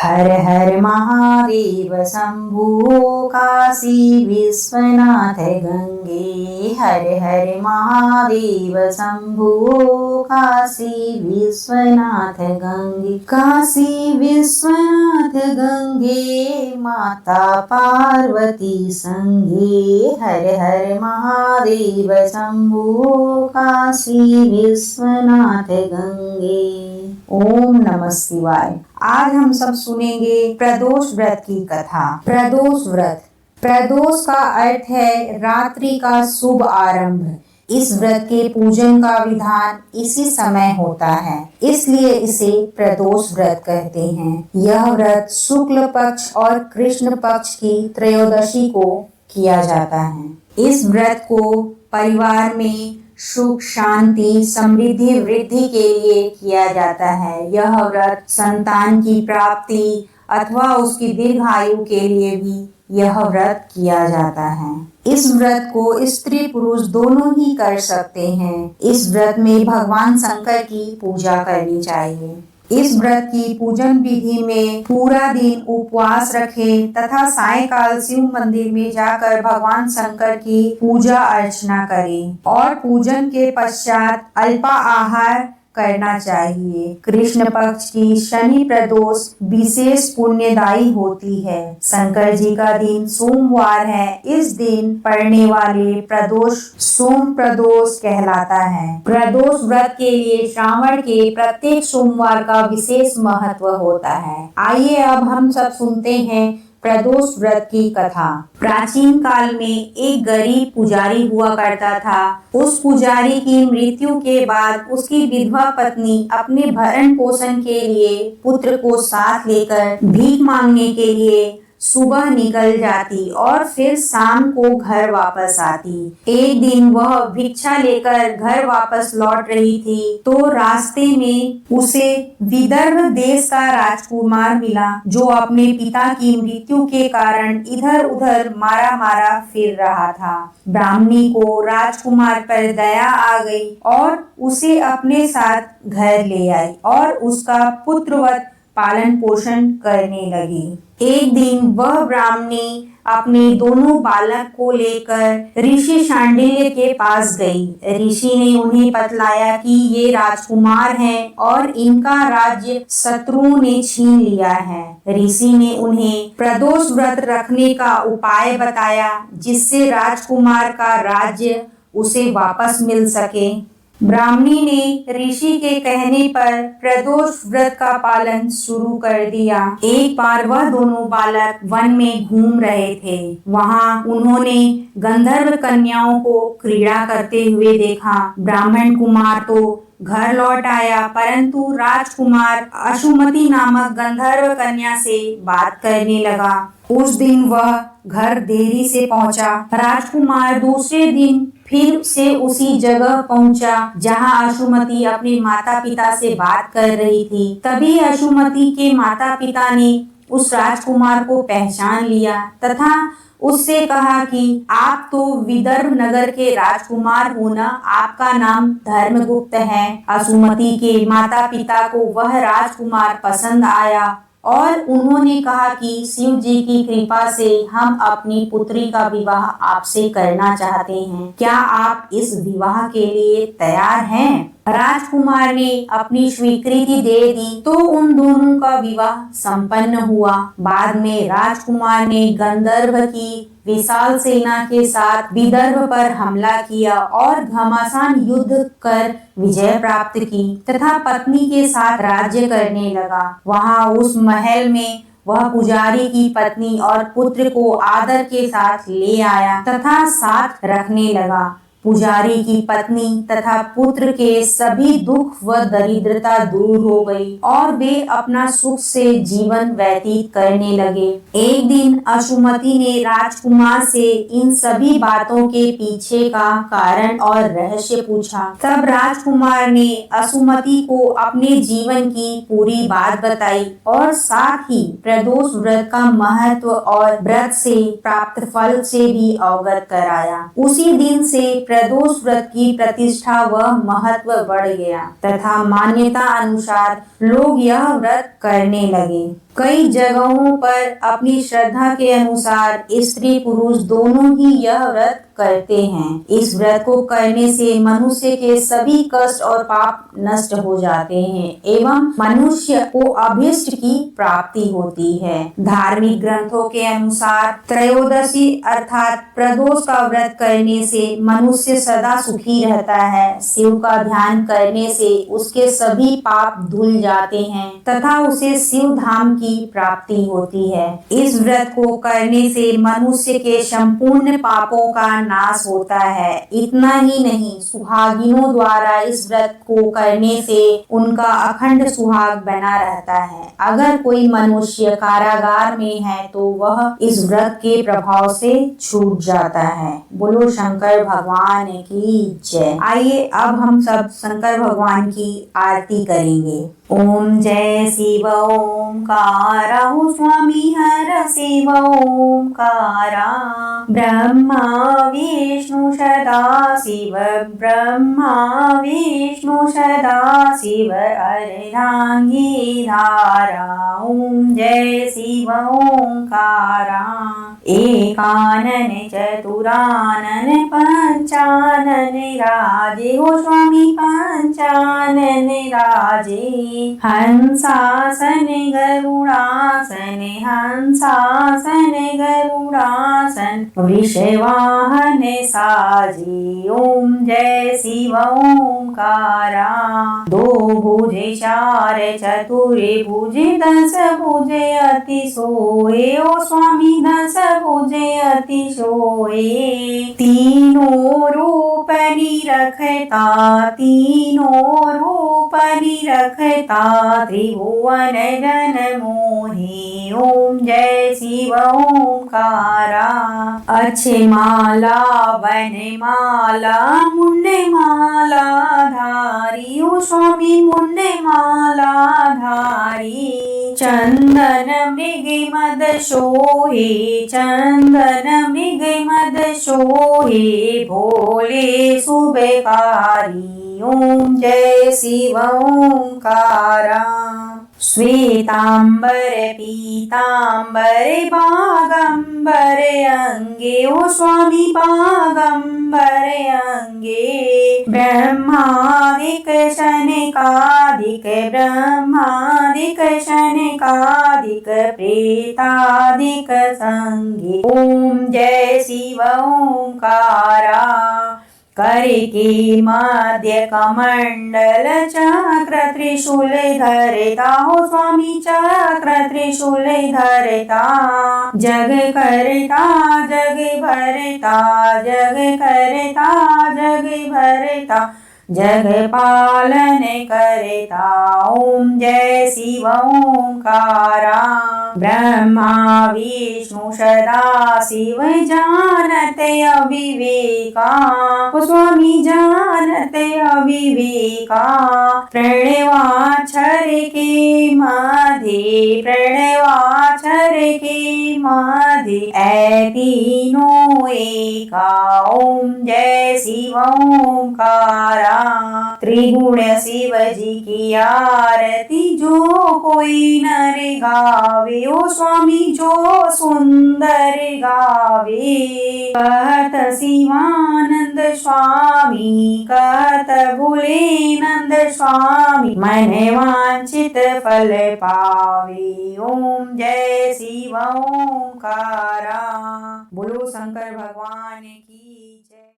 हर हर महादेव शंभो काशी विश्वनाथ गंगे। हर हर महादेव शंभो काशी विश्वनाथ गंगे। काशी विश्वनाथ गंगे माता पार्वती संगे। हर हर महादेव शंभो काशी विश्वनाथ गंगे। ओम नमः शिवाय। आज हम सब सुनेंगे प्रदोष व्रत की कथा। प्रदोष व्रत, प्रदोष का अर्थ है रात्रि का शुभ आरंभ। इस व्रत के पूजन का विधान इसी समय होता है, इसलिए इसे प्रदोष व्रत कहते हैं। यह व्रत शुक्ल पक्ष और कृष्ण पक्ष की त्रयोदशी को किया जाता है। इस व्रत को परिवार में सुख, शांति, समृद्धि, वृद्धि के लिए किया जाता है। यह व्रत संतान की प्राप्ति अथवा उसकी दीर्घायु के लिए भी यह व्रत किया जाता है। इस व्रत को स्त्री पुरुष दोनों ही कर सकते हैं। इस व्रत में भगवान शंकर की पूजा करनी चाहिए। इस व्रत की पूजन विधि में पूरा दिन उपवास रखें तथा सायंकाल शिव मंदिर में जाकर भगवान शंकर की पूजा अर्चना करें और पूजन के पश्चात अल्पाहार करना चाहिए। कृष्ण पक्ष की शनि प्रदोष विशेष पुण्यदायी होती है। शंकर जी का दिन सोमवार है। इस दिन पड़ने वाले प्रदोष सोम प्रदोष कहलाता है। प्रदोष व्रत के लिए श्रावण के प्रत्येक सोमवार का विशेष महत्व होता है। आइए अब हम सब सुनते हैं प्रदोष व्रत की कथा। प्राचीन काल में एक गरीब पुजारी हुआ करता था। उस पुजारी की मृत्यु के बाद उसकी विधवा पत्नी अपने भरण पोषण के लिए पुत्र को साथ लेकर भीख मांगने के लिए सुबह निकल जाती और फिर शाम को घर वापस आती। एक दिन वह भिक्षा लेकर घर वापस लौट रही थी तो रास्ते में उसे विदर्भ देश का राजकुमार मिला, जो अपने पिता की मृत्यु के कारण इधर उधर मारा मारा फिर रहा था। ब्राह्मणी को राजकुमार पर दया आ गई और उसे अपने साथ घर ले आई और उसका पुत्रवत पालन पोषण करने लगी। एक दिन वह ब्राह्मणी अपने दोनों बालक को लेकर ऋषि शांडिल्य के पास गई। ऋषि ने उन्हें बतलाया कि ये राजकुमार हैं और इनका राज्य शत्रुओं ने छीन लिया है। ऋषि ने उन्हें प्रदोष व्रत रखने का उपाय बताया, जिससे राजकुमार का राज्य उसे वापस मिल सके। ब्राह्मणी ने ऋषि के कहने पर प्रदोष व्रत का पालन शुरू कर दिया। एक बार वह दोनों बालक वन में घूम रहे थे। वहां उन्होंने गंधर्व कन्याओं को क्रीड़ा करते हुए देखा। ब्राह्मण कुमार तो घर लौट आया, परंतु राजकुमार अशुमति नामक गंधर्व कन्या से बात करने लगा। उस दिन वह घर देरी से पहुंचा। राजकुमार दूसरे दिन फिर से उसी जगह पहुंचा जहां अशुमति अपने माता पिता से बात कर रही थी। तभी अशुमति के माता पिता ने उस राजकुमार को पहचान लिया तथा उससे कहा कि आप तो विदर्भ नगर के राजकुमार हो ना, आपका नाम धर्मगुप्त है। अशुमति के माता पिता को वह राजकुमार पसंद आया और उन्होंने कहा कि शिव जी की कृपा से हम अपनी पुत्री का विवाह आपसे करना चाहते हैं। क्या आप इस विवाह के लिए तैयार हैं? राजकुमार ने अपनी स्वीकृति दे दी तो उन दोनों का विवाह संपन्न हुआ। बाद में राजकुमार ने गंधर्व की विशाल सेना के साथ विदर्भ पर हमला किया और घमासान युद्ध कर विजय प्राप्त की तथा पत्नी के साथ राज्य करने लगा। वहां उस महल में वह पुजारी की पत्नी और पुत्र को आदर के साथ ले आया तथा साथ रखने लगा। पुजारी की पत्नी तथा पुत्र के सभी दुख व दरिद्रता दूर हो गई और वे अपना सुख से जीवन व्यतीत करने लगे। एक दिन अशुमति ने राजकुमार से इन सभी बातों के पीछे का कारण और रहस्य पूछा। तब राजकुमार ने अशुमति को अपने जीवन की पूरी बात बताई और साथ ही प्रदोष व्रत का महत्व और व्रत से प्राप्त फल से भी अवगत कराया। उसी दिन से प्रदोष व्रत की प्रतिष्ठा व महत्व बढ़ गया तथा मान्यता अनुसार लोग यह व्रत करने लगे। कई जगहों पर अपनी श्रद्धा के अनुसार स्त्री पुरुष दोनों ही यह व्रत करते हैं। इस व्रत को करने से मनुष्य के सभी कष्ट और पाप नष्ट हो जाते हैं एवं मनुष्य को अभीष्ट की प्राप्ति होती है। धार्मिक ग्रंथों के अनुसार त्रयोदशी अर्थात प्रदोष का व्रत करने से मनुष्य सदा सुखी रहता है। शिव का ध्यान करने से उसके सभी पाप धुल जाते हैं तथा उसे शिव धाम की प्राप्ति होती है। इस व्रत को करने से मनुष्य के संपूर्ण पापों का नाश होता है। इतना ही नहीं, सुहागिनों द्वारा इस व्रत को करने से उनका अखंड सुहाग बना रहता है। अगर कोई मनुष्य कारागार में है तो वह इस व्रत के प्रभाव से छूट जाता है। बोलो शंकर भगवान की जय। आइए अब हम सब शंकर भगवान की आरती करेंगे। ओम जय शिव ओंकारा, हो स्वामी हर शिव ओंकारा। ब्रह्मा विष्णु सदा शिव, ब्रह्मा विष्णु सदा शिव, अर्धांगी धारा। ओम जय शिव ओंकारा। एकानन चतुरानन पंचानन राजे, हो स्वामी पंचानन राजे। हंसासन गरुड़ासन, हंसासन गरुड़ासन, वृषवाहन साजे। ओम जय शिव ओंकारा। दो भुजे चार चतुरे भुजे, दस भुजे अति सोए, ओ स्वामी दस भुजे अति सोए। तीनों रूप निरखता, तीनों रूप निरखता, त्रिभुवन जन मोहे। ओम जय शिव ओंकारा। अच्छे माला वन माला, मुंड माला धारी, ओ स्वामी मुंड माला धारी। चंदन मृग मद सोहे, चंदन मृग मद सोहे, भोले शुभकारी। ओम जय शिव ओंकारा। श्वेतांबर पीतांबर बागंबर अंगे, ओ स्वामी बागंबर अंगे। ब्रह्मादिक शनकादिक, ब्रह्मादिक शनकादिक, प्रेतादिक संगे। ओम जय शिव ओंकारा। कर के मध्य कमंडल चक्र त्रिशूल धरता, हो स्वामी चक्र त्रिशूल धरता। जग करता जग भरता, जग करता जग भरता, जग पालन करता। ओम जय शिव ओंकारा। ब्रह्मा विष्णु सदा शिव, जानते अविवेका, ओ स्वामी जानते अविवेका। प्रणवाक्षर के मध्य, प्रणवाक्षर के मध्य, ऐ तीनों एका। ओम जय शिव ओंकारा। त्रिगुण शिव जी की आरती जो कोई नर गावे, ओ स्वामी जो सुंदर गावे। कहत शिवानंद स्वामी, कहत भोलेनंद स्वामी, मन वांछित फल पावे। ओम जय शिव ओंकारा। बोलो शंकर भगवान की।